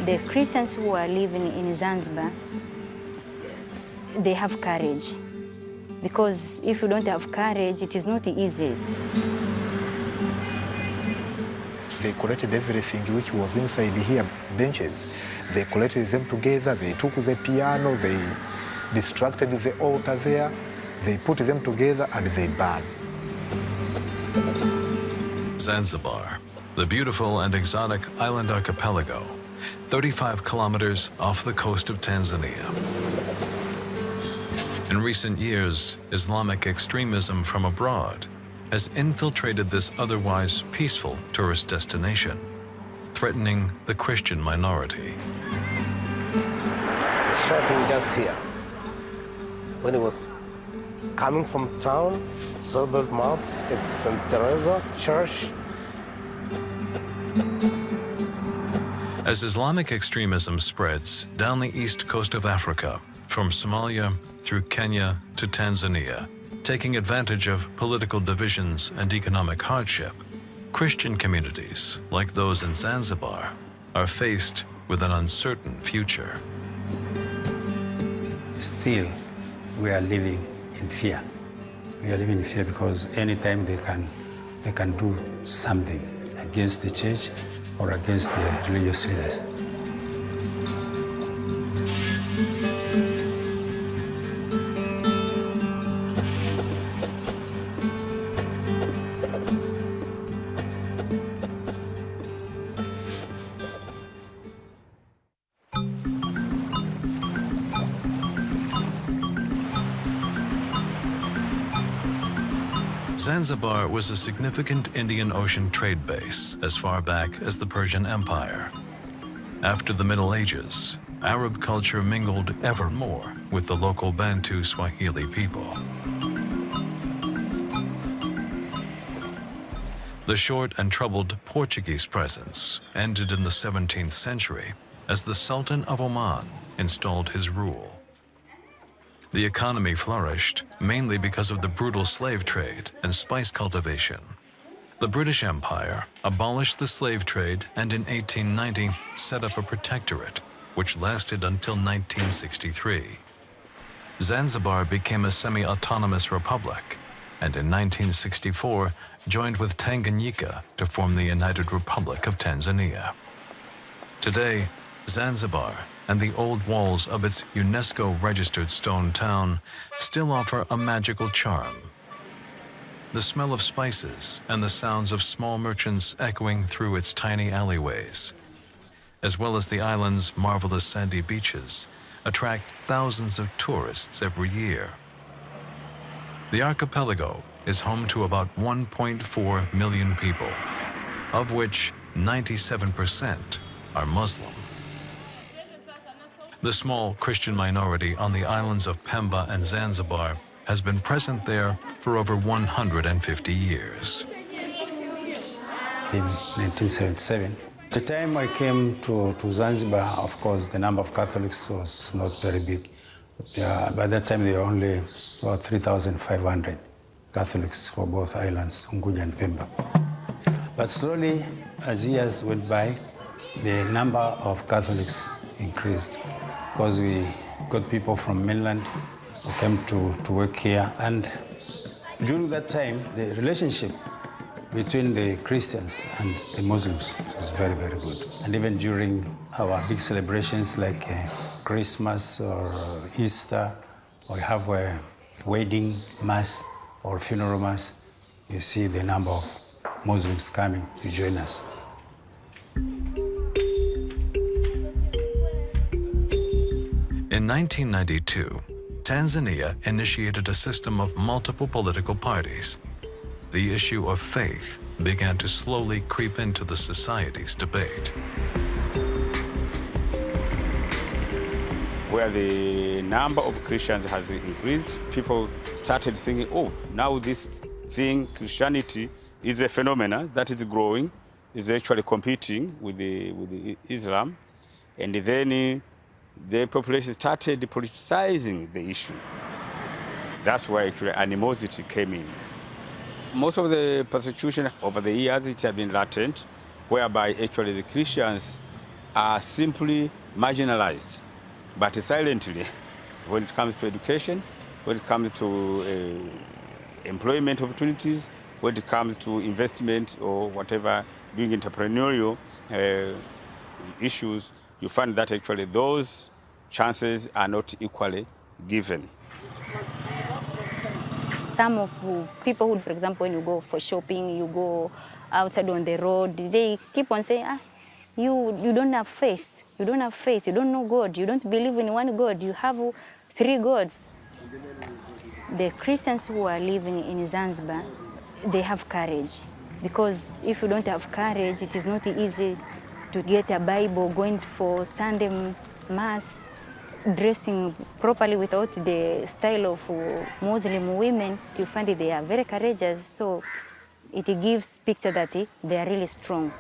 The Christians who are living in Zanzibar, they have courage. Because if you don't have courage, it is not easy. They collected everything which was inside here, benches. They collected them together, they took the piano, they distracted the altar there, they put them together and they burned. Zanzibar, the beautiful and exotic island archipelago, 35 kilometers off the coast of Tanzania. In recent years, Islamic extremism from abroad has infiltrated this otherwise peaceful tourist destination, threatening the Christian minority. The shooting just here. When he was coming from town, celebrate Mass at St. Teresa Church. As Islamic extremism spreads down the east coast of Africa, from Somalia through Kenya to Tanzania, taking advantage of political divisions and economic hardship, Christian communities, like those in Zanzibar, are faced with an uncertain future. Still, we are living in fear. We are living in fear because anytime they can do something against the church or against the religious leaders. Zanzibar was a significant Indian Ocean trade base as far back as the Persian Empire. After the Middle Ages, Arab culture mingled ever more with the local Bantu Swahili people. The short and troubled Portuguese presence ended in the 17th century as the Sultan of Oman installed his rule. The economy flourished mainly because of the brutal slave trade and spice cultivation. The British Empire abolished the slave trade and in 1890 set up a protectorate, which lasted until 1963. Zanzibar became a semi-autonomous republic, and in 1964 joined with Tanganyika to form the United Republic of Tanzania. Today, Zanzibar and the old walls of its UNESCO-registered stone town still offer a magical charm. The smell of spices and the sounds of small merchants echoing through its tiny alleyways, as well as the island's marvelous sandy beaches, attract thousands of tourists every year. The archipelago is home to about 1.4 million people, of which 97% are Muslim. The small Christian minority on the islands of Pemba and Zanzibar has been present there for over 150 years. In 1977, the time I came to Zanzibar, of course, the number of Catholics was not very big. By that time, there were only about 3,500 Catholics for both islands, Unguja and Pemba. But slowly, as years went by, the number of Catholics increased because we got people from mainland who came to work here. And during that time, the relationship between the Christians and the Muslims was very, very good. And even during our big celebrations like Christmas or Easter, or have a wedding mass or funeral mass, you see the number of Muslims coming to join us. In 1992, Tanzania initiated a system of multiple political parties. The issue of faith began to slowly creep into the society's debate. Where the number of Christians has increased, people started thinking, oh, now this thing, Christianity, is a phenomenon that is growing, is actually competing with the Islam. And then the population started politicizing the issue. That's why actually animosity came in. Most of the persecution over the years, it has been latent, whereby actually the Christians are simply marginalized, but silently, when it comes to education, when it comes to employment opportunities, when it comes to investment or whatever, doing entrepreneurial issues, you find that actually those chances are not equally given. Some of people who, for example, when you go for shopping, you go outside on the road, they keep on saying, you don't have faith, you don't have faith, you don't know God, you don't believe in one God, you have 3 gods. The Christians who are living in Zanzibar, they have courage, because if you don't have courage, it is not easy to get a Bible, going for Sunday Mass, dressing properly without the style of Muslim women. You find they are very courageous, so it gives picture that they are really strong.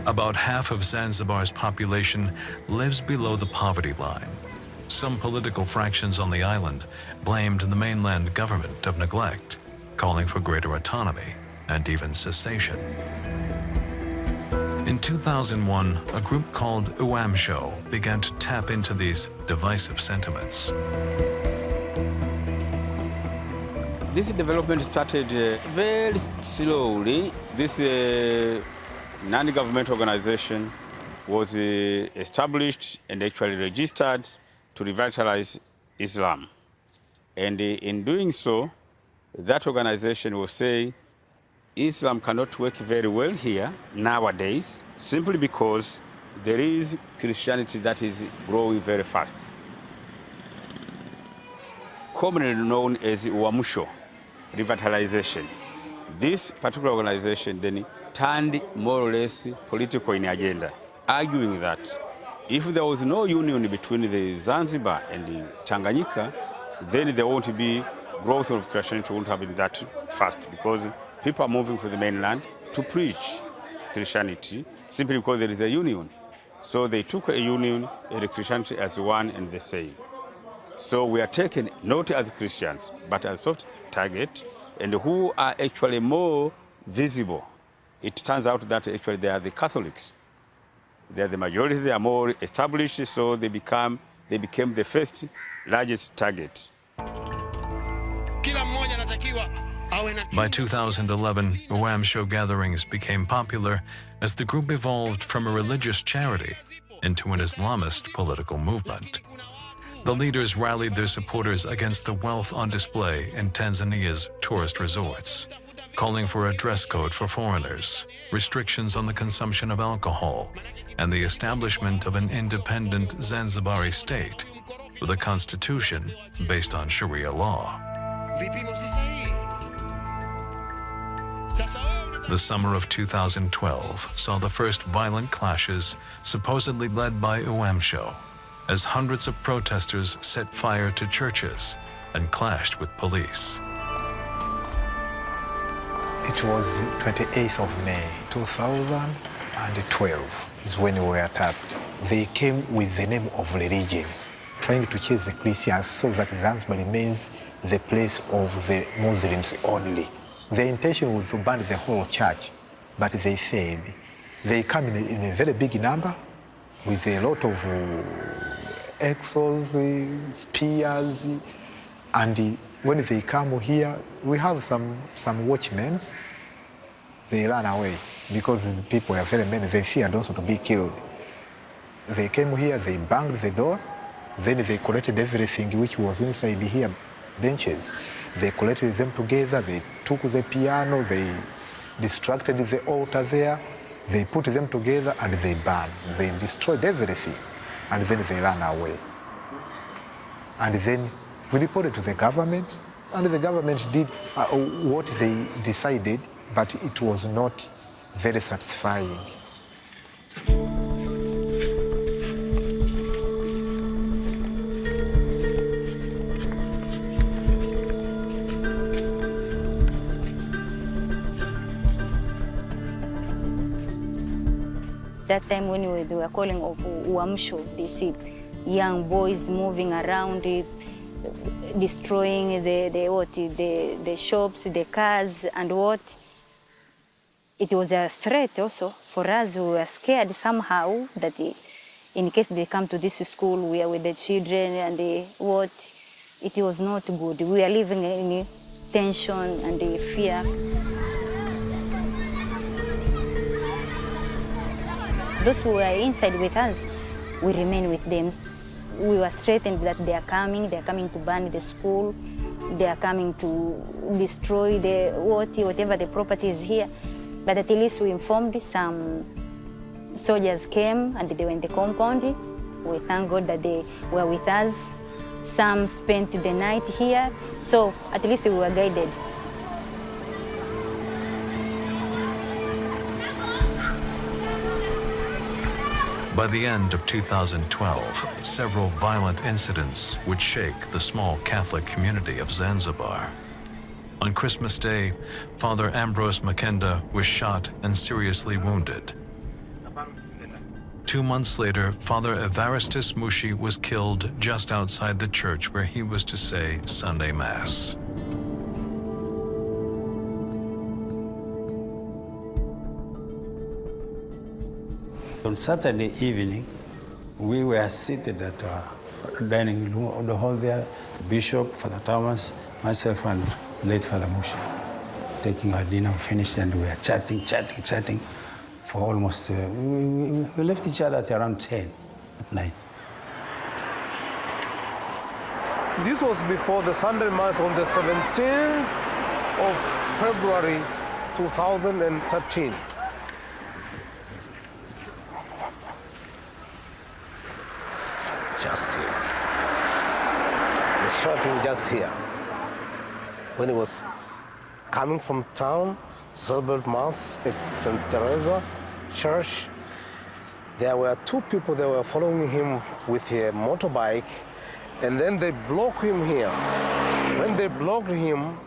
About half of Zanzibar's population lives below the poverty line. Some political fractions on the island blamed the mainland government of neglect, calling for greater autonomy and even cessation. In 2001, a group called UNESCO began to tap into these divisive sentiments. This development started very slowly. This non-government organization was established and actually registered to revitalize Islam. And in doing so, that organization will say Islam cannot work very well here nowadays, simply because there is Christianity that is growing very fast. Commonly known as Uamsho, revitalization. This particular organization then turned more or less political in agenda, arguing that if there was no union between the Zanzibar and the Tanganyika, then there won't be growth of Christianity, won't have been that fast, because people are moving from the mainland to preach Christianity simply because there is a union. So they took a union and Christianity as one and the same. So we are taken not as Christians, but as soft target, and who are actually more visible. It turns out that actually they are the Catholics. They are the majority, they are more established, so they became the first largest target. By 2011, Uamsho gatherings became popular as the group evolved from a religious charity into an Islamist political movement. The leaders rallied their supporters against the wealth on display in Tanzania's tourist resorts, calling for a dress code for foreigners, restrictions on the consumption of alcohol, and the establishment of an independent Zanzibari state with a constitution based on Sharia law. The summer of 2012 saw the first violent clashes supposedly led by Uamsho, as hundreds of protesters set fire to churches and clashed with police. It was 28th of May 2012 is when we were attacked. They came with the name of religion, trying to chase the Christians so that Zanzibar remains the place of the Muslims only. Their intention was to ban the whole church, but they failed. They come in a very big number with a lot of axes, spears, and when they come here, we have some watchmen. They ran away because the people are very many. They feared also to be killed. They came here, they banged the door, then they collected everything which was inside here, benches. They collected them together, they took the piano, they distracted the altar there, they put them together and they burned. They destroyed everything, and then they ran away. And then we reported to the government, and the government did what they decided, but it was not very satisfying. That time when they were calling of Uamsho, they see young boys moving around, destroying the shops, the cars, and what. It was a threat also for us. We were scared somehow that in case they come to this school, we are with the children and what. It was not good. We are living in tension and fear. Those who are inside with us, we remain with them. We were threatened that they are coming to burn the school, they are coming to destroy whatever the property is here. But at least we informed, some soldiers came and they were in the compound. We thank God that they were with us. Some spent the night here, so at least we were guided. By the end of 2012, several violent incidents would shake the small Catholic community of Zanzibar. On Christmas Day, Father Ambrose Makenda was shot and seriously wounded. 2 months later, Father Evaristus Mushi was killed just outside the church where he was to say Sunday Mass. On Saturday evening, we were seated at a dining room, the hall there, Bishop, Father Thomas, myself, and late Father Mushi, taking our dinner. We finished and we were chatting for almost, we left each other at around 10 at night. This was before the Sunday Mass on the 17th of February 2013. Just here. The shooting just here. When he was coming from town, celebrate Mass at St. Teresa Church, there were two people that were following him with a motorbike, and then they blocked him here. When they blocked him,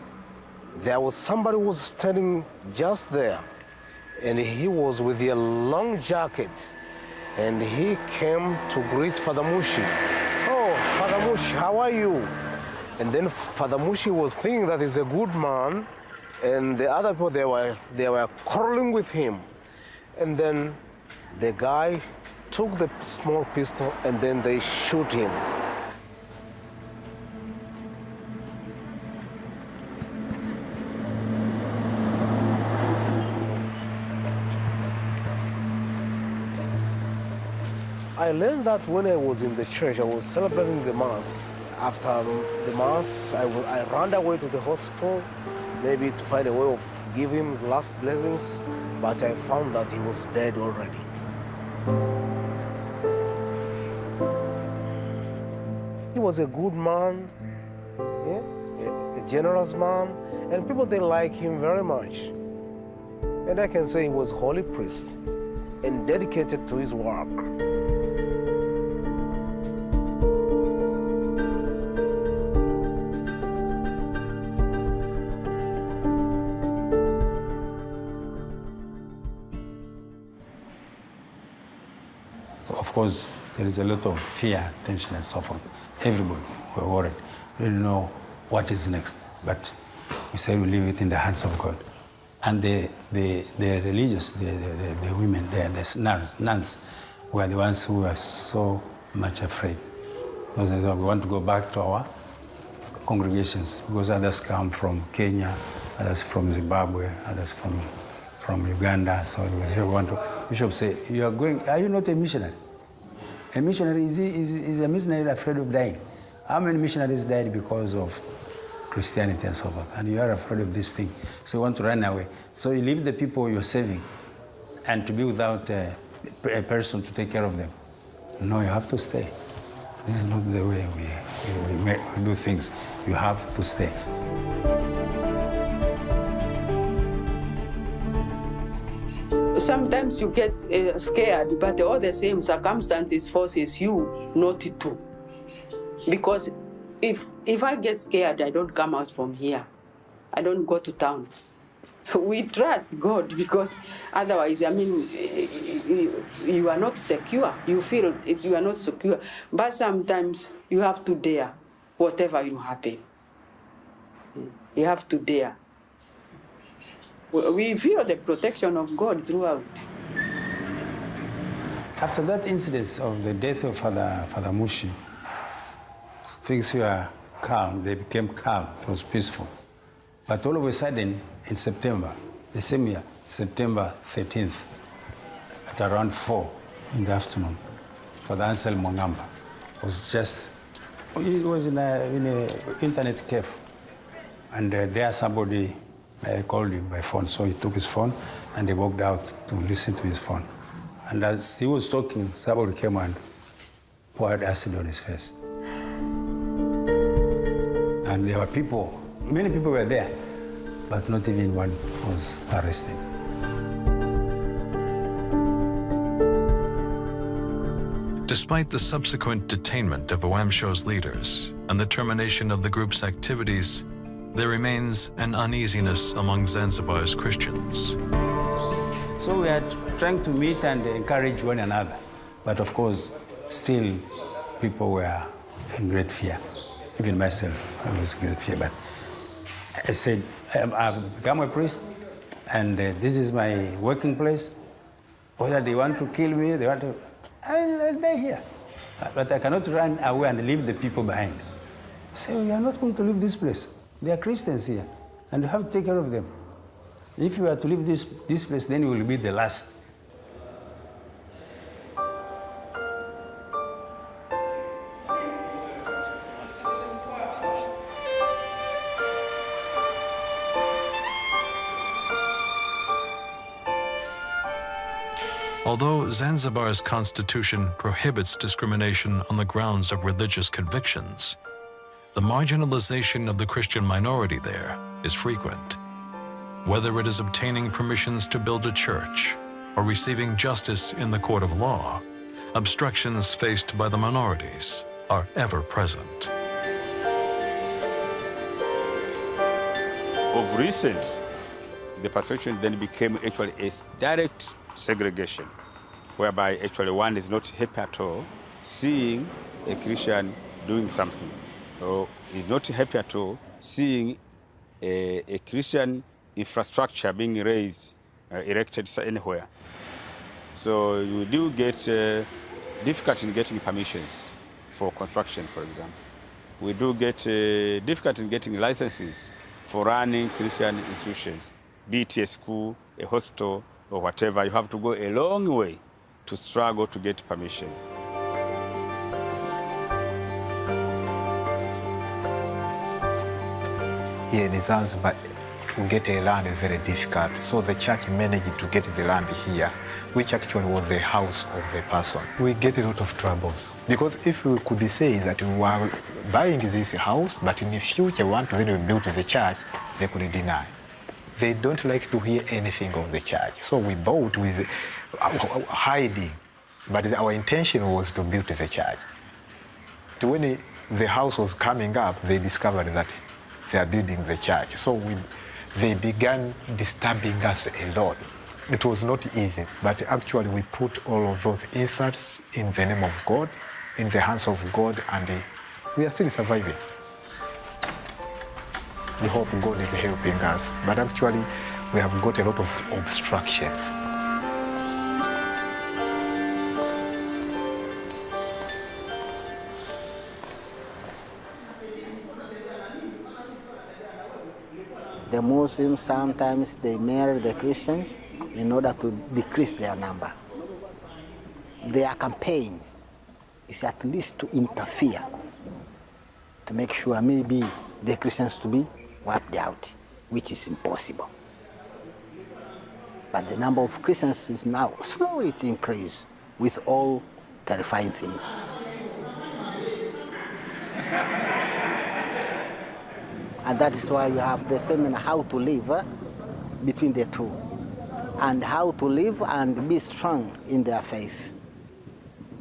there was somebody who was standing just there, and he was with a long jacket, and he came to greet Father Mushi. Oh, Father Mushi, how are you? And then Father Mushi was thinking that he's a good man, and the other people, they were quarreling with him. And then the guy took the small pistol and then they shoot him. I learned that when I was in the church, I was celebrating the Mass. After the Mass, I ran away to the hospital, maybe to find a way of giving him last blessings, but I found that he was dead already. He was a good man, yeah? a generous man, and people, they like him very much. And I can say he was a holy priest and dedicated to his work. Of course, there is a lot of fear, tension, and so forth. Everybody were worried. We didn't know what is next. But we said we leave it in the hands of God. And the religious, the women, the nuns were the ones who were so much afraid. Because they thought, we want to go back to our congregations, because others come from Kenya, others from Zimbabwe, others from Uganda. So we want to. Bishop said, "You are going. Are you not a missionary? A missionary is a missionary afraid of dying. How many missionaries died because of Christianity and so forth? And you are afraid of this thing. So you want to run away. So you leave the people you're saving, and to be without a person to take care of them. No, you have to stay. This is not the way we do things. You have to stay." Sometimes you get scared, but all the same circumstances forces you not to. Because if I get scared, I don't come out from here. I don't go to town. We trust God, because otherwise, I mean, you are not secure. You feel you are not secure. But sometimes you have to dare. whatever will happen. You have to dare. We feel the protection of God throughout. After that incident of the death of Father Mushi, things were calm, they became calm, it was peaceful. But all of a sudden, in September, the same year, September 13th, at around 4 in the afternoon, Father Anselm Mwangamba he was in a internet cafe, and there somebody called him by phone, so he took his phone and he walked out to listen to his phone. And as he was talking, somebody came and poured acid on his face. And there were people, many people were there, but not even one was arrested. Despite the subsequent detainment of Uamsho's leaders and the termination of the group's activities, there remains an uneasiness among Zanzibar's Christians. So we are trying to meet and encourage one another. But of course, still people were in great fear. Even myself, I was in great fear. But I said, I've become a priest, and this is my working place. Whether they want to kill me, I'll die here. But I cannot run away and leave the people behind. I said, we are not going to leave this place. There are Christians here, and you have to take care of them. If you are to leave this place, then you will be the last. Although Zanzibar's constitution prohibits discrimination on the grounds of religious convictions, the marginalization of the Christian minority there is frequent. Whether it is obtaining permissions to build a church or receiving justice in the court of law, obstructions faced by the minorities are ever present. Of recent, the persecution then became actually a direct segregation, whereby actually one is not happy at all seeing a Christian doing something, or is not happy at all seeing a Christian infrastructure being raised, erected anywhere. So you do get difficult in getting permissions for construction, for example. We do get difficult in getting licenses for running Christian institutions, be it a school, a hospital, or whatever. You have to go a long way to struggle to get permission. Here in Zanzibar, to get a land is very difficult. So the church managed to get the land here, which actually was the house of the person. We get a lot of troubles. Because if we could say that we were buying this house, but in the future we want to then build the church, they could deny. They don't like to hear anything of the church. So we bought with hiding, but our intention was to build the church. When the house was coming up, they discovered that they are building the church. So they began disturbing us a lot. It was not easy, but actually we put all of those insults in the name of God, in the hands of God, and we are still surviving. We hope God is helping us, but actually we have got a lot of obstructions. The Muslims sometimes they marry the Christians in order to decrease their number. Their campaign is at least to interfere, to make sure maybe the Christians to be wiped out, which is impossible. But the number of Christians is now slowly to increase with all terrifying things. And that is why you have the seminar, how to live between the two, and how to live and be strong in their faith.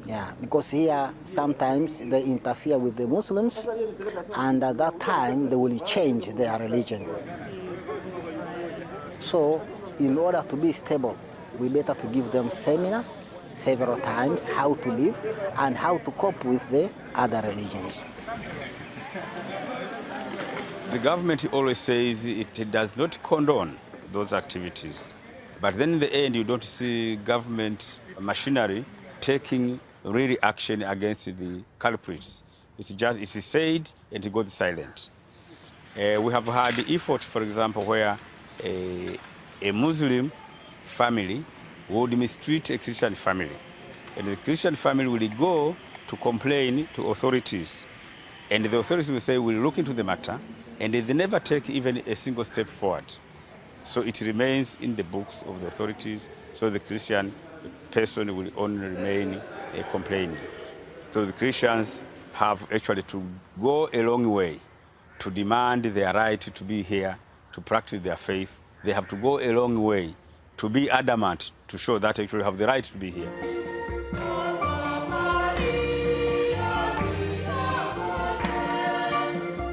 Yeah, because here sometimes they interfere with the Muslims, and at that time they will change their religion. So in order to be stable, we better to give them seminar several times, how to live and how to cope with the other religions. The government always says it does not condone those activities. But then in the end, you don't see government machinery taking really action against the culprits. It is said and it goes silent. We have had effort, for example, where a Muslim family would mistreat a Christian family. And the Christian family will go to complain to authorities. And the authorities will say, we'll look into the matter, and they never take even a single step forward. So it remains in the books of the authorities, so the Christian person will only remain complaining. So the Christians have actually to go a long way to demand their right to be here, to practice their faith. They have to go a long way to be adamant, to show that they actually have the right to be here.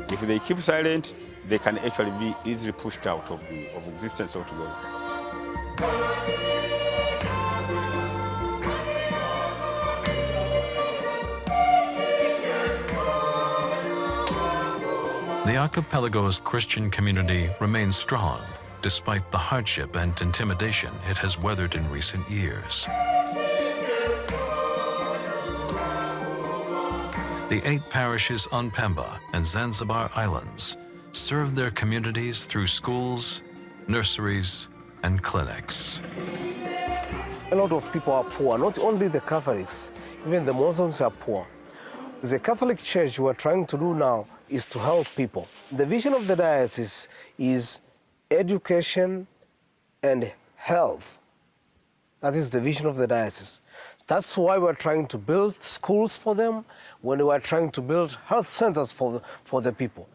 If they keep silent, they can actually be easily pushed out of existence altogether. The archipelago's Christian community remains strong, despite the hardship and intimidation it has weathered in recent years. The 8 parishes on Pemba and Zanzibar islands serve their communities through schools, nurseries, and clinics. A lot of people are poor, not only the Catholics, even the Muslims are poor. The Catholic Church, we're trying to do now is to help people. The vision of the diocese is education and health. That is the vision of the diocese. That's why we're trying to build schools for them, when we are trying to build health centers for the people.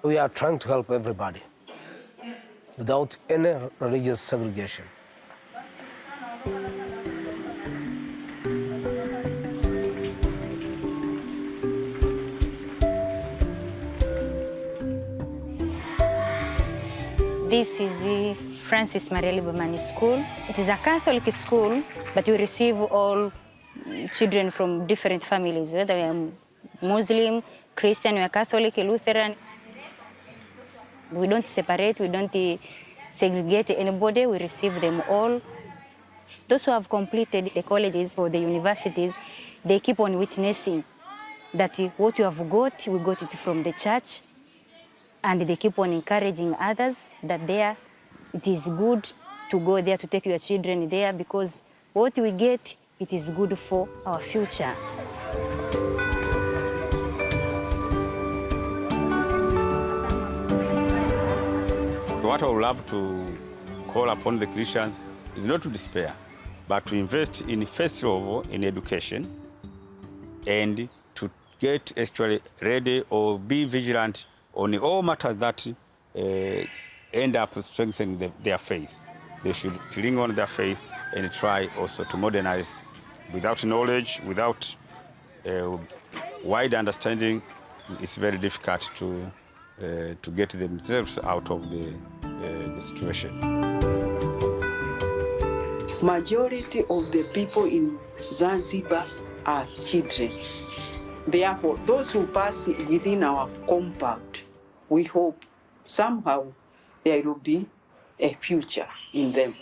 We are trying to help everybody without any religious segregation. This is the Francis Maria Liberman School. It is a Catholic school, but we receive all children from different families, whether we are Muslim, Christian, we are Catholic, Lutheran. We don't separate, we don't segregate anybody, we receive them all. Those who have completed the colleges or the universities, they keep on witnessing that what you have got, we got it from the church. And they keep on encouraging others that it is good to go there, to take your children there, because what we get, it is good for our future. What I would love to call upon the Christians is not to despair, but to invest in, first of all, in education, and to get actually ready or be vigilant on all matters that end up strengthening their faith. They should cling on their faith and try also to modernize. Without knowledge, without wide understanding, it's very difficult to get themselves out of the situation. Majority of the people in Zanzibar are children. Therefore, those who pass within our compound, we hope somehow there will be a future in them.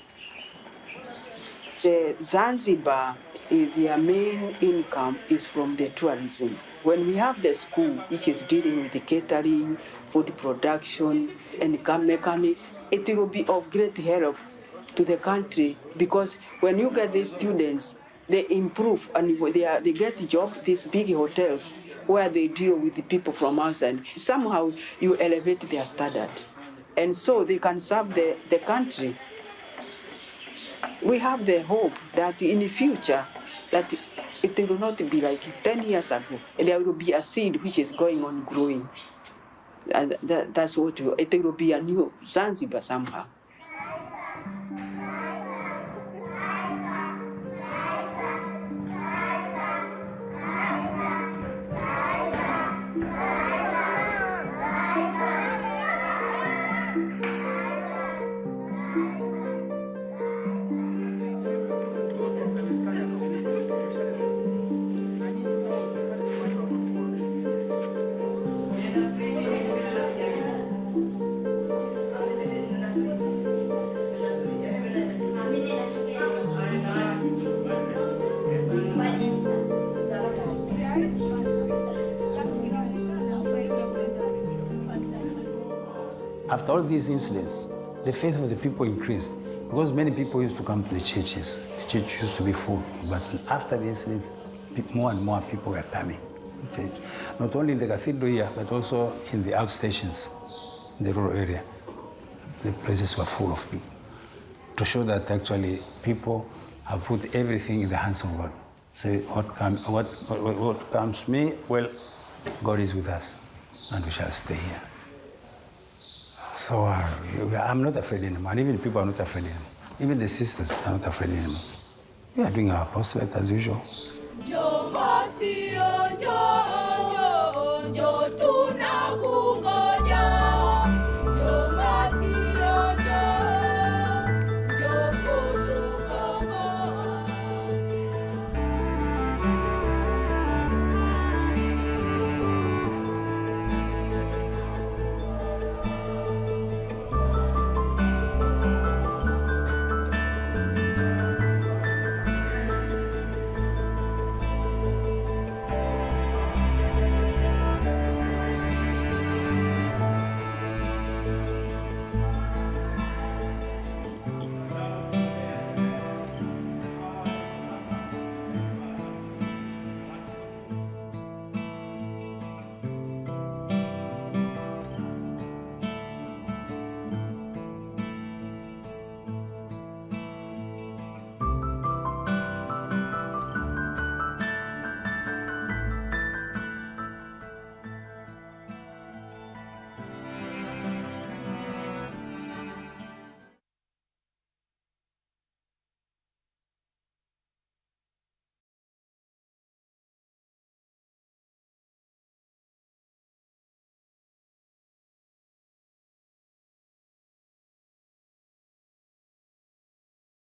The Zanzibar, their main income is from the tourism. When we have the school, which is dealing with the catering, food production, and mechanic, it will be of great help to the country, because when you get these students, they improve and they get a job, these big hotels, where they deal with the people from outside. Somehow you elevate their standard. And so they can serve the country. We have the hope that in the future, that it will not be like 10 years ago. And there will be a seed which is going on growing. And that's what it will be, a new Zanzibar somehow. after all these incidents, the faith of the people increased because many people used to come to the churches. The church used to be full, but after the incidents, more and more people were coming to church. Not only in the cathedral here, but also in the outstations, in the rural area. The places were full of people, to show that actually people have put everything in the hands of God. So what comes to me, well, God is with us, and we shall stay here. So I'm not afraid anymore, and even people are not afraid anymore. Even the sisters are not afraid anymore. We are doing our apostolate as usual.